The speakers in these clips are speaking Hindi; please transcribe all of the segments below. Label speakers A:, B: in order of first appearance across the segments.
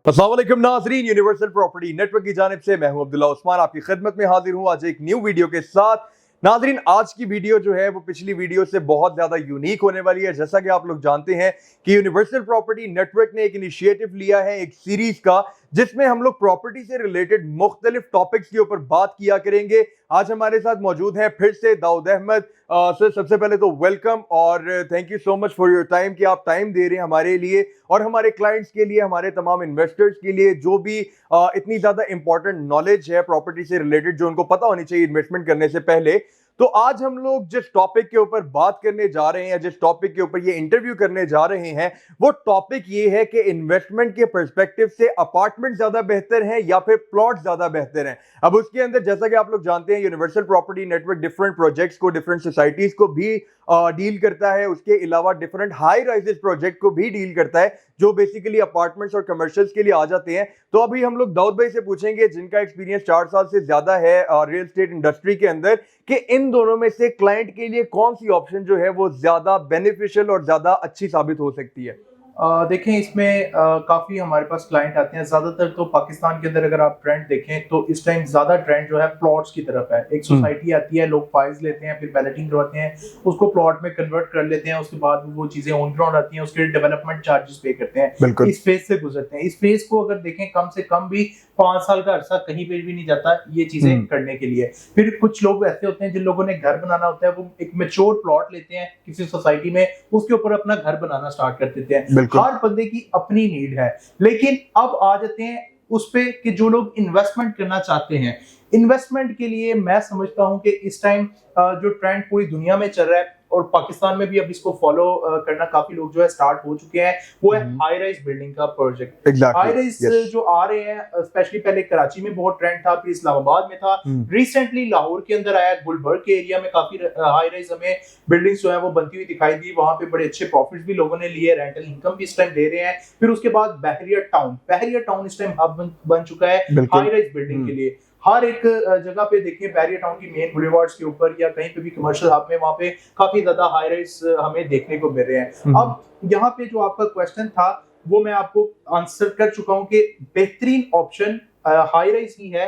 A: अस्सलाम वालेकुम नाज़रीन, यूनिवर्सल प्रॉपर्टी नेटवर्क की जानिब से मैं हूं अब्दुल्ला उस्मान आपकी खिदमत में हाजिर हूं आज एक न्यू वीडियो के साथ। नाज़रीन, आज की वीडियो जो है वो पिछली वीडियो से बहुत ज़्यादा यूनिक होने वाली है। जैसा कि आप लोग जानते हैं कि यूनिवर्सल प्रॉपर्टी नेटवर्क ने एक इनिशिएटिव लिया है एक सीरीज का, जिसमें हम लोग प्रॉपर्टी से रिलेटेड मुख्तलिफ टॉपिक्स के ऊपर बात किया करेंगे। आज हमारे साथ मौजूद हैं फिर से दाऊद अहमद। सर, सबसे पहले तो वेलकम और thank you so much for your time कि आप टाइम दे रहे हैं हमारे लिए और हमारे क्लाइंट्स के लिए, हमारे तमाम इन्वेस्टर्स के लिए, जो भी इतनी ज़्यादा इंपॉर्टेंट नॉलेज है प्रॉपर्टी से रिलेटेड जो उनको पता होनी चाहिए इन्वेस्टमेंट करने से पहले। तो आज हम लोग जिस टॉपिक के ऊपर बात करने जा रहे हैं, जिस टॉपिक के ऊपर ये इंटरव्यू करने जा रहे हैं, वो टॉपिक ये है कि इन्वेस्टमेंट के पर्सपेक्टिव से अपार्टमेंट ज्यादा बेहतर है या फिर प्लॉट ज्यादा बेहतर है। अब उसके अंदर जैसा कि आप लोग जानते हैं universal property network different projects को, डिफरेंट सोसाइटीज को भी डील करता है। उसके अलावा डिफरेंट हाई राइजेस प्रोजेक्ट को भी डील करता है जो बेसिकली अपार्टमेंट्स और कमर्शियल्स के लिए आ जाते हैं। तो अभी हम लोग दाऊद भाई से पूछेंगे, जिनका एक्सपीरियंस 4 साल से ज्यादा है रियल एस्टेट इंडस्ट्री के अंदर, कि इन दोनों में से क्लाइंट के लिए कौन सी ऑप्शन जो है वो ज्यादा बेनिफिशियल और ज्यादा अच्छी साबित हो सकती है।
B: देखें, इसमें काफ़ी हमारे पास क्लाइंट आते हैं। ज़्यादातर तो पाकिस्तान के अंदर अगर आप ट्रेंड देखें तो इस टाइम ज़्यादा ट्रेंड जो है प्लॉट्स की तरफ है। एक सोसाइटी आती है, लोग फाइल्स लेते हैं, फिर बैलेटिंग करवाते हैं, उसको प्लॉट में कन्वर्ट कर लेते हैं, उसके बाद वो चीज़ें ऑन ग्राउंड आती हैं, उसके डेवलपमेंट चार्जेस पे करते हैं। इस फेज से गुजरते हैं। इस फेज को अगर देखें, कम से कम भी 5 साल का अरसा कहीं पे भी नहीं जाता ये चीजें करने के लिए। फिर कुछ लोग ऐसे होते हैं जिन लोगों ने घर बनाना होता है, वो एक मैच्योर प्लॉट लेते हैं किसी सोसाइटी में, उसके ऊपर अपना घर बनाना स्टार्ट कर देते हैं। हर बंदे की अपनी नीड है। लेकिन अब आ जाते हैं उस पे कि जो लोग इन्वेस्टमेंट करना चाहते हैं, इन्वेस्टमेंट के लिए मैं समझता हूं कि इस टाइम जो ट्रेंड पूरी दुनिया में चल रहा है और पाकिस्तान में भी अब इसको फॉलो करना काफी लोग जो है स्टार्ट हो चुके हैं, वो है हाई राइज बिल्डिंग का प्रोजेक्ट। हाई राइज जो आ रहे हैं, स्पेशली पहले कराची में बहुत ट्रेंड था, फिर इस्लामाबाद में था, रिसेंटली लाहौर के अंदर आया, गुलबर्ग के एरिया में काफी हाई राइज हमें बिल्डिंग्स जो है वो बनती हुई दिखाई दी। वहां पे बड़े अच्छे प्रॉफिट्स भी लोगों ने लिए, रेंटल इनकम भी इस टाइम दे रहे हैं। फिर उसके बाद बहरिया टाउन इस टाइम हब बन चुका है हाई राइज बिल्डिंग के लिए। हर एक जगह पे देखिए, बैरियर टाउन की मेन बुलेवार्ड्स के ऊपर या कहीं पे भी कमर्शियल हब में, वहां पे काफी ज्यादा हाई राइज हमें देखने को मिल रहे हैं। अब यहाँ पे जो आपका क्वेश्चन था वो मैं आपको आंसर कर चुका हूँ कि बेहतरीन ऑप्शन हाई राइज ही है।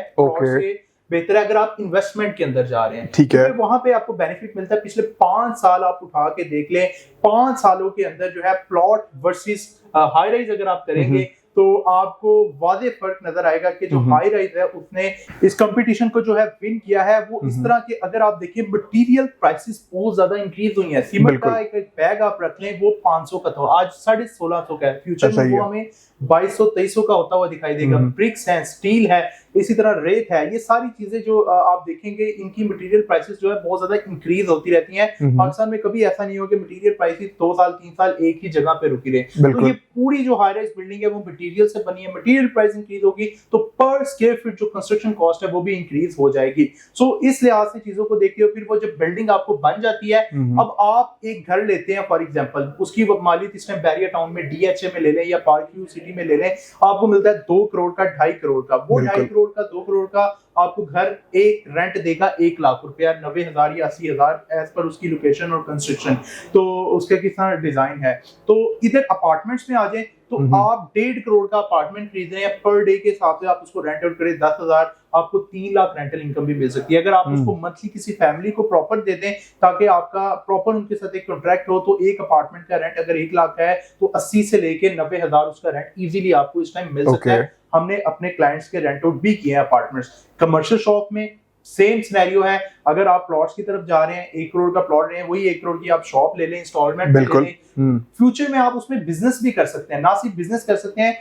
B: बेहतर है अगर आप इन्वेस्टमेंट के अंदर जा रहे हैं, ठीक है, वहां पे आपको बेनिफिट मिलता है। पिछले 5 साल आप उठा के देख लें, 5 सालों के अंदर जो है प्लॉट वर्सेस हाई राइज अगर आप करेंगे तो आपको वाज़ेह फर्क नजर आएगा कि जो हाई राइज है उसने इस कंपटीशन को जो है विन किया है। वो इस तरह के, अगर आप देखिए, मटेरियल प्राइसेस बहुत ज्यादा इंक्रीज हुई हैं। सीमेंट का एक बैग आप रख लें, वो 500 का था, आज 1650 का है। फ्यूचर में वो हमें 2200-2300 का होता हुआ दिखाई देगा। ब्रिक्स है, स्टील है, इसी तरह रेत है, ये सारी चीजें जो आप देखेंगे, इनकी मटेरियल प्राइसेस जो है बहुत ज्यादा इंक्रीज होती रहती हैं। पाकिस्तान में कभी ऐसा नहीं हो कि मटेरियल प्राइसेस 2 साल 3 साल एक ही जगह पे रुकी रहे। तो ये पूरी जो हाई राइज बिल्डिंग है वो मटेरियल से बनी है। मटेरियल प्राइस इंक्रीज होगी तो पर स्क्वायर फीट जो कंस्ट्रक्शन कॉस्ट है वो भी इंक्रीज हो जाएगी। सो इस लिहाज से चीजों को देखिए, फिर वो जब बिल्डिंग आपको बन जाती है, अब आप एक घर लेते हैं फॉर एग्जांपल, उसकी मालियत इस टाइम बैरियर टाउन में डीएचए में ले लें या पार्क व्यू सिटी में ले लें, आपको मिलता है 2 करोड़ का, 2.5 करोड़ का। वो 2.5 करोड़ का, 2 करोड़ का आपको घर एक रेंट देगा 1 लाख रुपया, 90,000 या 80,000 एज पर उसकी लोकेशन और कंस्ट्रक्शन, तो उसके कितना डिजाइन है। तो इधर अपार्टमेंट्स में आ जाए तो आप 1.5 करोड़ का अपार्टमेंट खरीद रहे हैं, पर डे के हिसाब से आप उसको रेंट आउट करें 10,000, आपको 3 लाख रेंटल इनकम भी मिल सकती है। अगर आप उसको मंथली किसी फैमिली को प्रॉपर दे दें ताकि आपका प्रॉपर उनके साथ एक कॉन्ट्रैक्ट हो, तो एक अपार्टमेंट का रेंट अगर 1 लाख है तो 80 से लेके 90,000 उसका रेंट इजीली आपको इस टाइम मिल सकता है। हमने अपने क्लाइंट्स के रेंट आउट भी किए हैं अपार्टमेंट्स। कमर्शियल शॉप में सेम सिनेरियो है। अगर आप प्लॉट्स की तरफ जा रहे हैं, 1 करोड़ का प्लॉट रहे हैं, वही 1 करोड़ की आप शॉप ले लें, इंस्टॉलमेंट ले लें। फ्यूचर में आप उसमें बिजनेस भी कर सकते हैं, ना सिर्फ बिजनेस कर सकते हैं,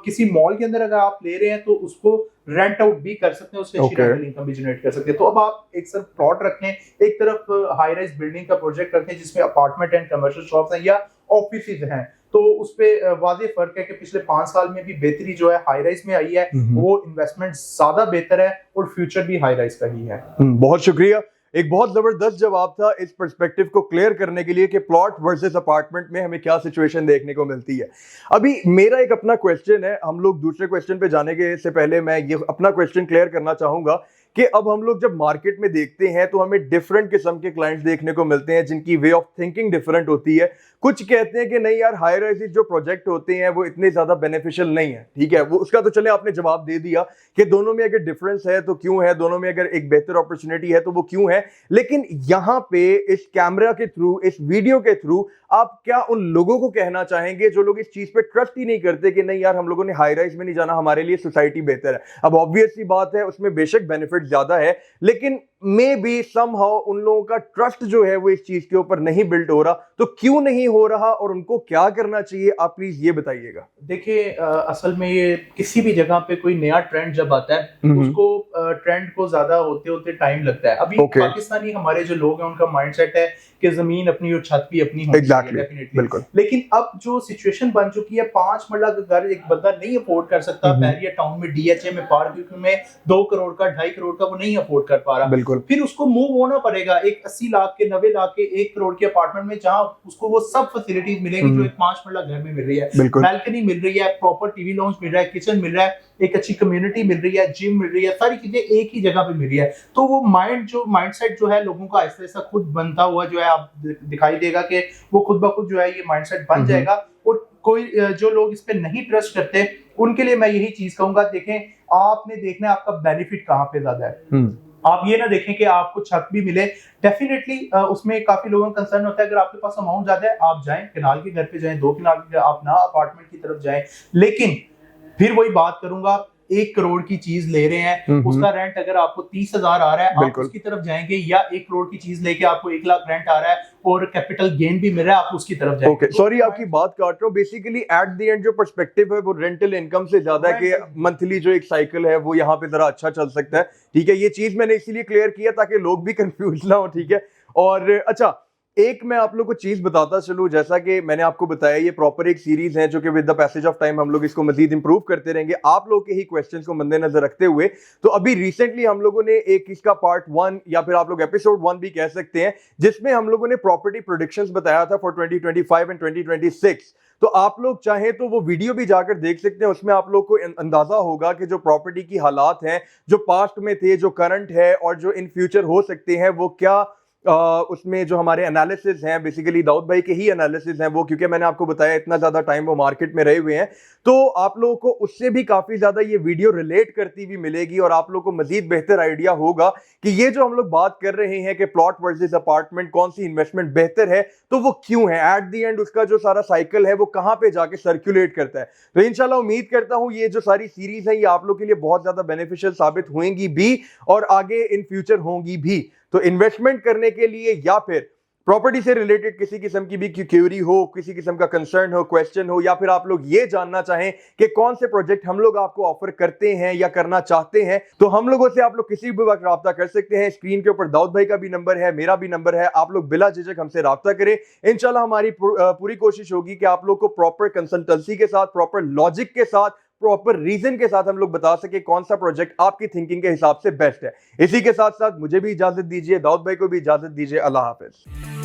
B: किसी मॉल के अंदर अगर आप ले रहे हैं तो उसको रेंट आउट भी कर सकते हैं, उससे अच्छी रेंटल इनकम भी जनरेट कर सकते हैं। तो अब आप एक तरफ प्लॉट रखें, एक तरफ हाई राइज बिल्डिंग का प्रोजेक्ट रखें जिसमें अपार्टमेंट एंड कमर्शियल शॉप्स हैं या ऑफिसेज हैं, तो उस पे वाज़ेह फर्क है कि पिछले 5 साल में भी बेहतरी जो है हाई राइज में आई है। वो इन्वेस्टमेंट ज्यादा बेहतर है और फ्यूचर भी हाई राइज का ही है।
A: बहुत शुक्रिया, एक बहुत जबरदस्त जवाब था इस पर्सपेक्टिव को क्लियर करने के लिए कि प्लॉट वर्सेस अपार्टमेंट में हमें क्या सिचुएशन देखने को मिलती है। अभी मेरा एक अपना क्वेश्चन है, हम लोग दूसरे क्वेश्चन पे जाने के से पहले मैं ये अपना क्वेश्चन क्लियर करना चाहूंगा कि अब हम लोग जब मार्केट में देखते हैं तो हमें डिफरेंट किस्म के क्लाइंट्स देखने को मिलते हैं जिनकी वे ऑफ थिंकिंग डिफरेंट होती है। कुछ कहते हैं कि नहीं यार, हाई राइजेस जो प्रोजेक्ट होते हैं वो इतने ज्यादा बेनिफिशियल नहीं है। ठीक है, वो उसका तो चले आपने जवाब दे दिया कि दोनों में अगर डिफरेंस है तो क्यों है, दोनों में अगर एक बेहतर अपॉर्चुनिटी है तो वो क्यों है। लेकिन यहां पे इस कैमरा के थ्रू, इस वीडियो के थ्रू आप क्या उन लोगों को कहना चाहेंगे जो लोग इस चीज पे ट्रस्ट ही नहीं करते कि नहीं यार, हम लोगों ने हाई राइज में नहीं जाना, हमारे लिए सोसाइटी बेहतर है। अब ऑब्वियस सी बात है, उसमें बेशक बेनिफिट ज्यादा है, लेकिन मे बी समहाउ उन लोगों का ट्रस्ट जो है वो इस चीज के ऊपर नहीं बिल्ड हो रहा। तो क्यों नहीं हो रहा और उनको क्या करना चाहिए, आप प्लीज ये बताइएगा।
B: देखिए, असल में ये किसी भी जगह पे कोई नया ट्रेंड जब आता है उसको ट्रेंड को ज्यादा होते होते टाइम लगता है। अभी पाकिस्तानी हमारे जो लोग हैं उनका माइंडसेट है कि जमीन अपनी और छत भी अपनी होनी चाहिए, डेफिनेटली, बिल्कुल। लेकिन अब जो सिचुएशन बन चुकी है, 5 मरला का घर एक बंदा नहीं अफोर्ड कर सकता। बैरिया टाउन में डीएचए में पार्क में 2 करोड़ का 2.5 करोड़ का वो नहीं अफोर्ड कर पा रहा। फिर उसको मूव होना पड़ेगा एक 80 लाख के 90 लाख के 1 करोड़ के अपार्टमेंट में, जहां उसको वो सब फैसिलिटीज मिलेगी जो एक 5 मरला घर में मिल रही है। बैल्कनी मिल रही है, प्रॉपर टीवी लॉन्च मिल रहा है, किचन मिल रहा है, एक अच्छी कम्युनिटी मिल रही है, जिम मिल रही है, सारी चीजें एक ही जगह पे मिल रही है। तो वो माइंडसेट जो है लोगों का आहिस्ता आहिस्ता खुद बनता हुआ जो है आप दिखाई देगा कि वो खुद ब खुद जो है ये माइंडसेट बन जाएगा। और कोई जो लोग इस पे नहीं ट्रस्ट करते उनके लिए मैं यही चीज कहूंगा, देखें आपने देखना है आपका बेनिफिट कहाँ पे ज्यादा है। आप ये ना देखें कि आपको छत भी मिले, डेफिनेटली उसमें काफी लोगों का कंसर्न होता है अगर आपके पास अमाउंट ज्यादा है आप जाएं कनाल के घर पे जाएं, 2 कनाल के, आप ना अपार्टमेंट की तरफ जाएं। लेकिन फिर वही बात करूंगा, 1 करोड़ की चीज ले रहे हैं, उसका रेंट अगर आपको 30,000 आ रहा है, आप उसकी तरफ जाएंगे, या 1 करोड़ की चीज लेके आपको 1 लाख रेंट आ रहा है और कैपिटल गेन भी मिल रहा है, आप उसकी तरफ जाएंगे।
A: ओके, सॉरी आपकी बात काट रहा हूँ। बेसिकली एट द एंड जो पर्सपेक्टिव है वो रेंटल इनकम से ज्यादा है कि मंथली जो एक साइकिल है वो यहाँ पे जरा अच्छा चल सकता है। ठीक है, ये चीज मैंने इसीलिए क्लियर किया ताकि लोग भी कंफ्यूज ना हो। ठीक है, और अच्छा, एक मैं आप लोग को चीज बताता चलूं, जैसा कि मैंने आपको बताया ये प्रॉपर एक सीरीज है जो कि with the passage of time हम लोग इसको मजीद इंप्रूव करते रहेंगे आप लोग के ही क्वेश्चंस को मद्देनजर रखते हुए। तो अभी रिसेंटली हम लोगों ने एक इसका पार्ट 1 या फिर आप लोग एपिसोड 1 भी कह सकते हैं, जिसमें हम लोगों ने प्रॉपर्टी प्रेडिक्शंस बताया था फॉर 2025 एंड 2026। तो आप लोग चाहें तो वो वीडियो भी जाकर देख सकते हैं, उसमें आप लोग को अंदाजा होगा कि जो प्रॉपर्टी की हालात हैं, जो पास्ट में थे, जो करंट है और जो इन फ्यूचर हो सकते हैं, वो क्या उसमें जो हमारे एनालिसिस हैं, बेसिकली दाऊद भाई के ही एनालिसिस हैं वो, क्योंकि मैंने आपको बताया इतना ज्यादा टाइम वो मार्केट में रहे हुए हैं, तो आप लोगों को उससे भी काफी ज्यादा ये वीडियो रिलेट करती हुई मिलेगी और आप लोगों को मजीद बेहतर आइडिया होगा कि ये जो हम लोग बात कर रहे हैं कि प्लॉट वर्सेस अपार्टमेंट, कौन सी इन्वेस्टमेंट बेहतर है, तो वो क्यों है, एट द एंड उसका जो सारा साइकिल है वो कहां पे जाके सर्कुलेट करता है। तो इंशाल्लाह उम्मीद करता हूं ये जो सारी सीरीज है ये आप लोग के लिए बहुत ज्यादा बेनिफिशियल साबित होंगी भी और आगे इन फ्यूचर होंगी भी। तो इन्वेस्टमेंट करने के लिए या फिर प्रॉपर्टी से रिलेटेड किसी किस्म की भी क्यूरी हो, किसी किस्म का कंसर्न हो, क्वेश्चन हो, या फिर आप लोग ये जानना चाहें कि कौन से प्रोजेक्ट हम लोग आपको ऑफर करते हैं या करना चाहते हैं, तो हम लोगों से आप लोग किसी भी वक्त राब्ता कर सकते हैं। स्क्रीन के ऊपर दाऊद भाई का भी नंबर है, मेरा भी नंबर है, आप लोग बिला झिझक हमसे राब्ता करें। इंशाल्लाह हमारी पूरी कोशिश होगी कि आप लोग को प्रॉपर कंसल्टेंसी के साथ, प्रॉपर लॉजिक के साथ, प्रॉपर रीजन के साथ हम लोग बता सके कौन सा प्रोजेक्ट आपकी थिंकिंग के हिसाब से बेस्ट है। इसी के साथ साथ मुझे भी इजाजत दीजिए, दाऊद भाई को भी इजाजत दीजिए। अल्लाह हाफिज।